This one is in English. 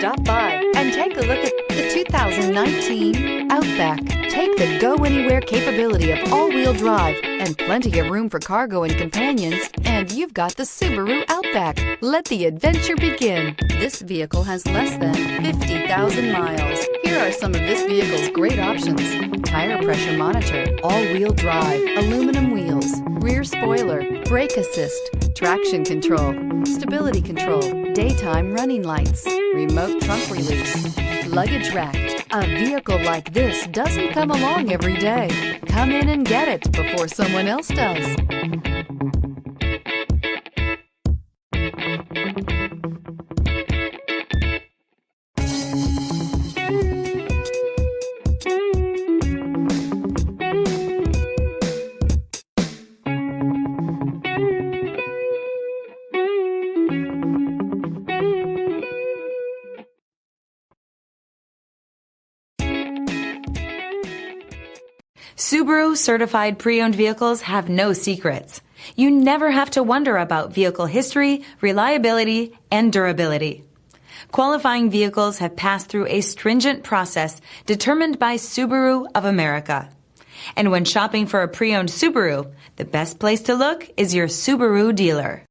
Stop by and take a look at the 2019 Outback. Take the go-anywhere capability of all-wheel drive and plenty of room for cargo and companions, and you've got the Subaru Outback. Let the adventure begin. This vehicle has less than 50,000 miles. Here are some of this vehicle's great options: tire pressure monitor, all-wheel drive, aluminum wheels, rear spoiler, brake assist, traction control, stability control, daytime running lights, remote trunk release, luggage rack. A vehicle like this doesn't come along every day. Come in and get it before someone else does. Subaru certified pre-owned vehicles have no secrets. You never have to wonder about vehicle history, reliability, and durability. Qualifying vehicles have passed through a stringent process determined by Subaru of America. And when shopping for a pre-owned Subaru, the best place to look is your Subaru dealer.